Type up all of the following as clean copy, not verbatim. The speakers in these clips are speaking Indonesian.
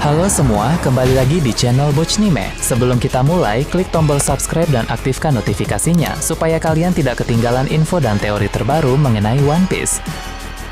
Halo semua, kembali lagi di channel Bochnime. Sebelum kita mulai, klik tombol subscribe dan aktifkan notifikasinya supaya kalian tidak ketinggalan info dan teori terbaru mengenai One Piece.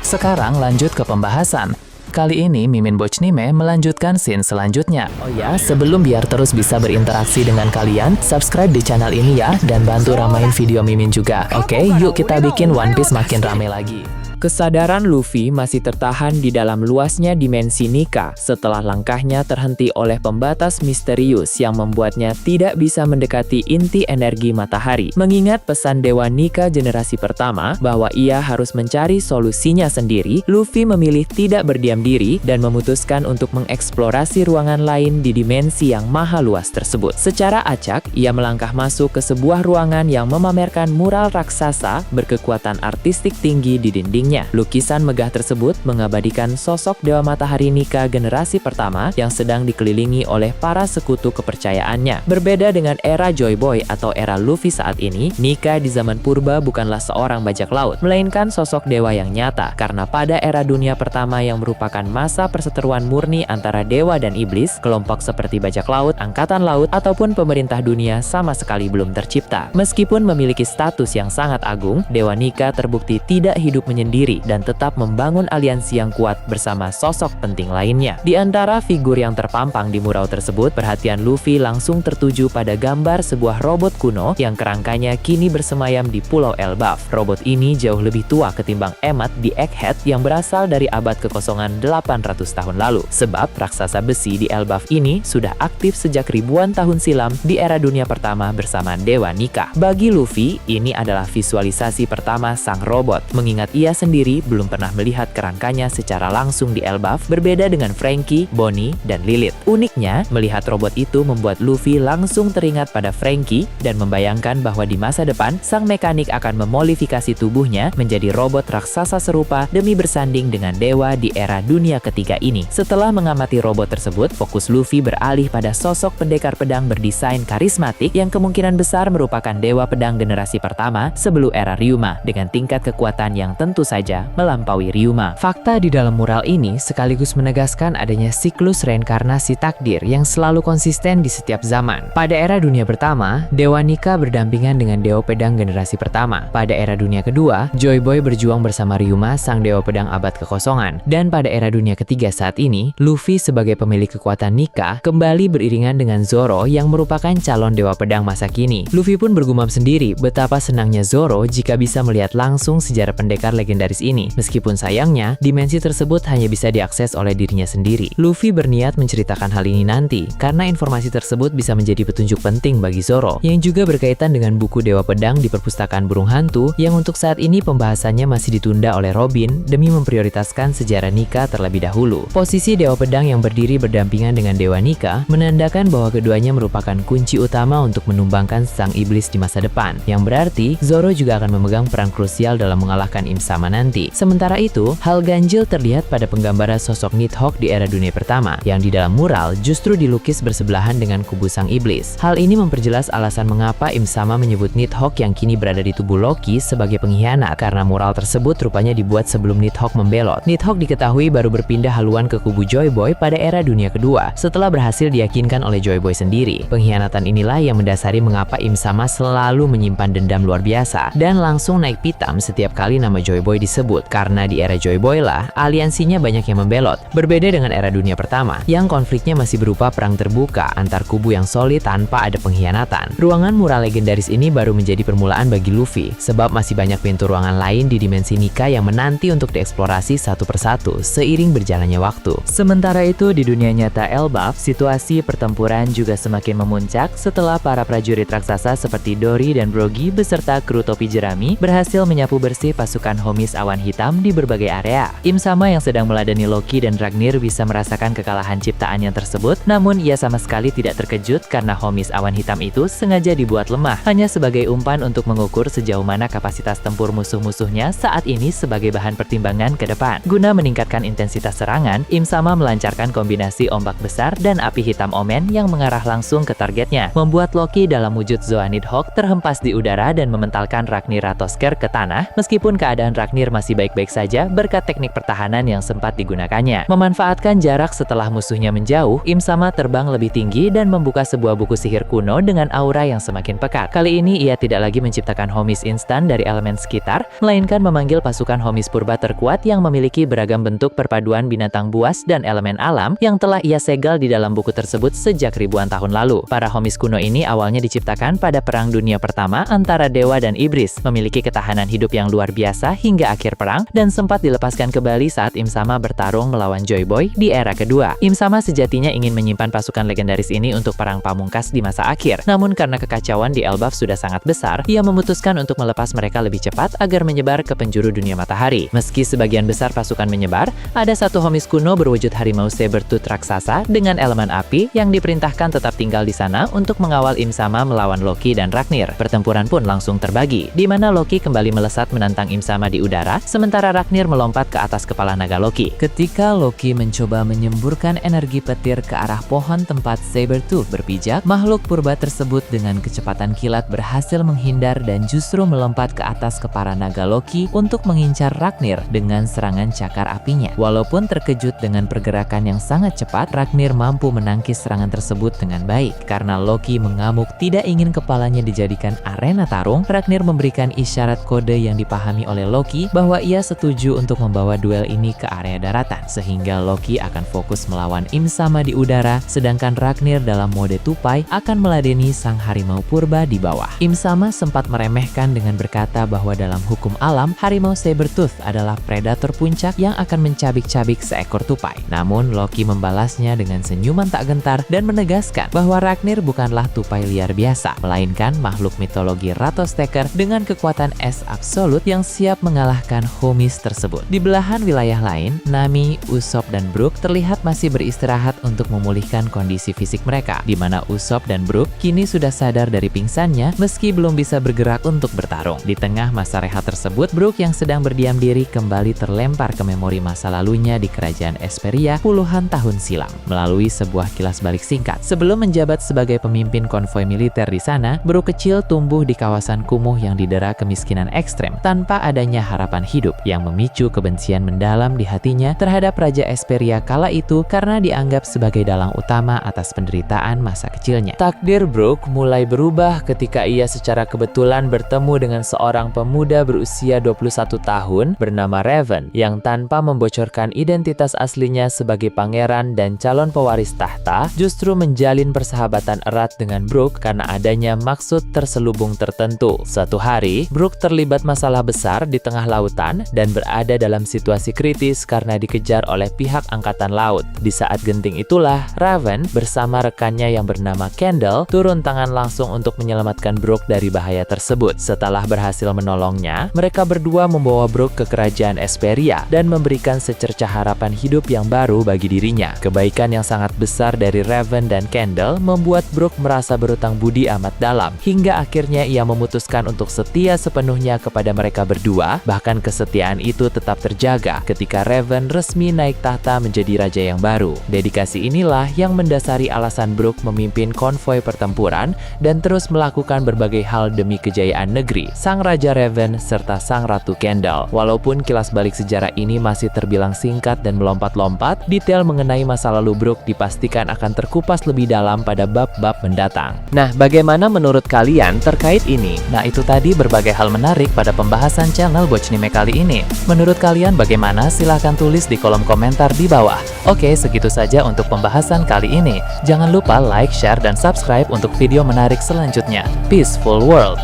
Sekarang lanjut ke pembahasan. Kali ini Mimin Bochnime melanjutkan scene selanjutnya. Oh ya, sebelum biar terus bisa berinteraksi dengan kalian, subscribe di channel ini ya, dan bantu ramein video Mimin juga. Oke, yuk kita bikin One Piece makin rame lagi. Kesadaran Luffy masih tertahan di dalam luasnya dimensi Nika setelah langkahnya terhenti oleh pembatas misterius yang membuatnya tidak bisa mendekati inti energi matahari. Mengingat pesan Dewa Nika generasi pertama bahwa ia harus mencari solusinya sendiri, Luffy memilih tidak berdiam diri dan memutuskan untuk mengeksplorasi ruangan lain di dimensi yang maha luas tersebut. Secara acak, ia melangkah masuk ke sebuah ruangan yang memamerkan mural raksasa berkekuatan artistik tinggi di dinding. Lukisan megah tersebut mengabadikan sosok Dewa Matahari Nika generasi pertama yang sedang dikelilingi oleh para sekutu kepercayaannya. Berbeda dengan era Joy Boy atau era Luffy saat ini, Nika di zaman purba bukanlah seorang bajak laut, melainkan sosok dewa yang nyata. Karena pada era dunia pertama yang merupakan masa perseteruan murni antara dewa dan iblis, kelompok seperti bajak laut, angkatan laut, ataupun pemerintah dunia sama sekali belum tercipta. Meskipun memiliki status yang sangat agung, Dewa Nika terbukti tidak hidup menyendiri dan tetap membangun aliansi yang kuat bersama sosok penting lainnya. Di antara figur yang terpampang di mural tersebut, perhatian Luffy langsung tertuju pada gambar sebuah robot kuno yang kerangkanya kini bersemayam di Pulau Elbaf. Robot ini jauh lebih tua ketimbang Emmet di Egghead yang berasal dari abad kekosongan 800 tahun lalu. Sebab raksasa besi di Elbaf ini sudah aktif sejak ribuan tahun silam di era dunia pertama bersama Dewa Nika. Bagi Luffy, ini adalah visualisasi pertama sang robot, mengingat ia sendiri belum pernah melihat kerangkanya secara langsung di Elbaf, berbeda dengan Franky, Bonnie, dan Lilith. Uniknya, melihat robot itu membuat Luffy langsung teringat pada Franky dan membayangkan bahwa di masa depan, sang mekanik akan memodifikasi tubuhnya menjadi robot raksasa serupa demi bersanding dengan dewa di era dunia ketiga ini. Setelah mengamati robot tersebut, fokus Luffy beralih pada sosok pendekar pedang berdesain karismatik yang kemungkinan besar merupakan dewa pedang generasi pertama sebelum era Ryuma dengan tingkat kekuatan yang tentu saja melampaui Ryuma. Fakta di dalam mural ini sekaligus menegaskan adanya siklus reinkarnasi takdir yang selalu konsisten di setiap zaman. Pada era dunia pertama, Dewa Nika berdampingan dengan Dewa Pedang generasi pertama. Pada era dunia kedua, Joy Boy berjuang bersama Ryuma, sang Dewa Pedang abad kekosongan. Dan pada era dunia ketiga saat ini, Luffy sebagai pemilik kekuatan Nika kembali beriringan dengan Zoro yang merupakan calon Dewa Pedang masa kini. Luffy pun bergumam sendiri betapa senangnya Zoro jika bisa melihat langsung sejarah pendekar legendaris ini. Meskipun sayangnya, dimensi tersebut hanya bisa diakses oleh dirinya sendiri. Luffy berniat menceritakan hal ini nanti, karena informasi tersebut bisa menjadi petunjuk penting bagi Zoro, yang juga berkaitan dengan buku Dewa Pedang di perpustakaan burung hantu, yang untuk saat ini pembahasannya masih ditunda oleh Robin demi memprioritaskan sejarah Nika terlebih dahulu. Posisi Dewa Pedang yang berdiri berdampingan dengan Dewa Nika menandakan bahwa keduanya merupakan kunci utama untuk menumbangkan sang iblis di masa depan, yang berarti Zoro juga akan memegang peran krusial dalam mengalahkan Im Sama nanti. Sementara itu, hal ganjil terlihat pada penggambaran sosok Nighthawk di era dunia pertama, yang di dalam mural justru dilukis bersebelahan dengan kubu sang iblis. Hal ini memperjelas alasan mengapa Im Sama menyebut Nighthawk yang kini berada di tubuh Loki sebagai pengkhianat, karena mural tersebut rupanya dibuat sebelum Nighthawk membelot. Nighthawk diketahui baru berpindah haluan ke kubu Joy Boy pada era dunia kedua, setelah berhasil diyakinkan oleh Joy Boy sendiri. Pengkhianatan inilah yang mendasari mengapa Im Sama selalu menyimpan dendam luar biasa, dan langsung naik pitam setiap kali nama Joy Boy disebut, karena di era Joy Boy lah aliansinya banyak yang membelot. Berbeda dengan era dunia pertama, yang konfliknya masih berupa perang terbuka antar kubu yang solid tanpa ada pengkhianatan. Ruangan mural legendaris ini baru menjadi permulaan bagi Luffy, sebab masih banyak pintu ruangan lain di dimensi Nika yang menanti untuk dieksplorasi satu persatu seiring berjalannya waktu. Sementara itu di dunia nyata Elbaf, situasi pertempuran juga semakin memuncak setelah para prajurit raksasa seperti Dory dan Brogy beserta kru topi jerami berhasil menyapu bersih pasukan Homies Awan Hitam di berbagai area. Im Sama yang sedang meladeni Loki dan Dragnir bisa merasakan kekalahan ciptaannya tersebut, namun ia sama sekali tidak terkejut karena Homies Awan Hitam itu sengaja dibuat lemah, hanya sebagai umpan untuk mengukur sejauh mana kapasitas tempur musuh-musuhnya saat ini sebagai bahan pertimbangan ke depan. Guna meningkatkan intensitas serangan, Im Sama melancarkan kombinasi ombak besar dan api hitam omen yang mengarah langsung ke targetnya, membuat Loki dalam wujud Zoanid Hawk terhempas di udara dan mementalkan Ragnir Ratosker ke tanah. Meskipun keadaan Ragnir Ragnir masih baik-baik saja berkat teknik pertahanan yang sempat digunakannya. Memanfaatkan jarak setelah musuhnya menjauh, Im Sama terbang lebih tinggi dan membuka sebuah buku sihir kuno dengan aura yang semakin pekat. Kali ini ia tidak lagi menciptakan homies instan dari elemen sekitar, melainkan memanggil pasukan homies purba terkuat yang memiliki beragam bentuk perpaduan binatang buas dan elemen alam yang telah ia segel di dalam buku tersebut sejak ribuan tahun lalu. Para homies kuno ini awalnya diciptakan pada Perang Dunia Pertama antara dewa dan iblis, memiliki ketahanan hidup yang luar biasa hingga akhir perang, dan sempat dilepaskan kembali saat Im Sama bertarung melawan Joy Boy di era kedua. Im Sama sejatinya ingin menyimpan pasukan legendaris ini untuk perang pamungkas di masa akhir, namun karena kekacauan di Elbaf sudah sangat besar, ia memutuskan untuk melepas mereka lebih cepat agar menyebar ke penjuru dunia matahari. Meski sebagian besar pasukan menyebar, ada satu homies kuno berwujud harimau saber-tooth raksasa dengan elemen api yang diperintahkan tetap tinggal di sana untuk mengawal Im Sama melawan Loki dan Ragnir. Pertempuran pun langsung terbagi, di mana Loki kembali melesat menantang Im Sama di udara, sementara Ragnir melompat ke atas kepala naga Loki. Ketika Loki mencoba menyemburkan energi petir ke arah pohon tempat Sabertooth berpijak, makhluk purba tersebut dengan kecepatan kilat berhasil menghindar dan justru melompat ke atas kepala naga Loki untuk mengincar Ragnir dengan serangan cakar apinya. Walaupun terkejut dengan pergerakan yang sangat cepat, Ragnir mampu menangkis serangan tersebut dengan baik. Karena Loki mengamuk tidak ingin kepalanya dijadikan arena tarung, Ragnir memberikan isyarat kode yang dipahami oleh Loki bahwa ia setuju untuk membawa duel ini ke area daratan, sehingga Loki akan fokus melawan Im Sama di udara, sedangkan Ragnir dalam mode tupai akan meladeni sang harimau purba di bawah. Im Sama sempat meremehkan dengan berkata bahwa dalam hukum alam, harimau saber-tooth adalah predator puncak yang akan mencabik-cabik seekor tupai. Namun Loki membalasnya dengan senyuman tak gentar dan menegaskan bahwa Ragnir bukanlah tupai liar biasa, melainkan makhluk mitologi Ratatoskr dengan kekuatan es absolut yang siap mengalahkan homies tersebut. Di belahan wilayah lain, Nami, Usopp, dan Brook terlihat masih beristirahat untuk memulihkan kondisi fisik mereka, di mana Usopp dan Brook kini sudah sadar dari pingsannya meski belum bisa bergerak untuk bertarung. Di tengah masa rehat tersebut, Brook yang sedang berdiam diri kembali terlempar ke memori masa lalunya di kerajaan Esperia puluhan tahun silam melalui sebuah kilas balik singkat. Sebelum menjabat sebagai pemimpin konvoi militer di sana, Brook kecil tumbuh di kawasan kumuh yang didera kemiskinan ekstrem tanpa adanya harapan hidup, yang memicu kebencian mendalam di hatinya terhadap Raja Esperia kala itu karena dianggap sebagai dalang utama atas penderitaan masa kecilnya. Takdir Brook mulai berubah ketika ia secara kebetulan bertemu dengan seorang pemuda berusia 21 tahun bernama Raven yang tanpa membocorkan identitas aslinya sebagai pangeran dan calon pewaris tahta, justru menjalin persahabatan erat dengan Brook karena adanya maksud terselubung tertentu. Suatu hari, Brook terlibat masalah besar di tengah lautan dan berada dalam situasi kritis karena dikejar oleh pihak angkatan laut. Di saat genting itulah, Raven bersama rekannya yang bernama Candle turun tangan langsung untuk menyelamatkan Brook dari bahaya tersebut. Setelah berhasil menolongnya, mereka berdua membawa Brook ke kerajaan Esperia dan memberikan secercah harapan hidup yang baru bagi dirinya. Kebaikan yang sangat besar dari Raven dan Candle membuat Brook merasa berutang budi amat dalam, hingga akhirnya ia memutuskan untuk setia sepenuhnya kepada mereka berdua. Bahkan kesetiaan itu tetap terjaga ketika Raven resmi naik tahta menjadi raja yang baru. Dedikasi inilah yang mendasari alasan Brook memimpin konvoi pertempuran dan terus melakukan berbagai hal demi kejayaan negeri, sang Raja Raven, serta sang Ratu Candle. Walaupun kilas balik sejarah ini masih terbilang singkat dan melompat-lompat, detail mengenai masa lalu Brook dipastikan akan terkupas lebih dalam pada bab-bab mendatang. Nah, bagaimana menurut kalian terkait ini? Nah, itu tadi berbagai hal menarik pada pembahasan channel Bochnime kali ini. Menurut kalian bagaimana? Silahkan tulis di kolom komentar di bawah. Oke, segitu saja untuk pembahasan kali ini. Jangan lupa like, share, dan subscribe untuk video menarik selanjutnya. Peaceful World!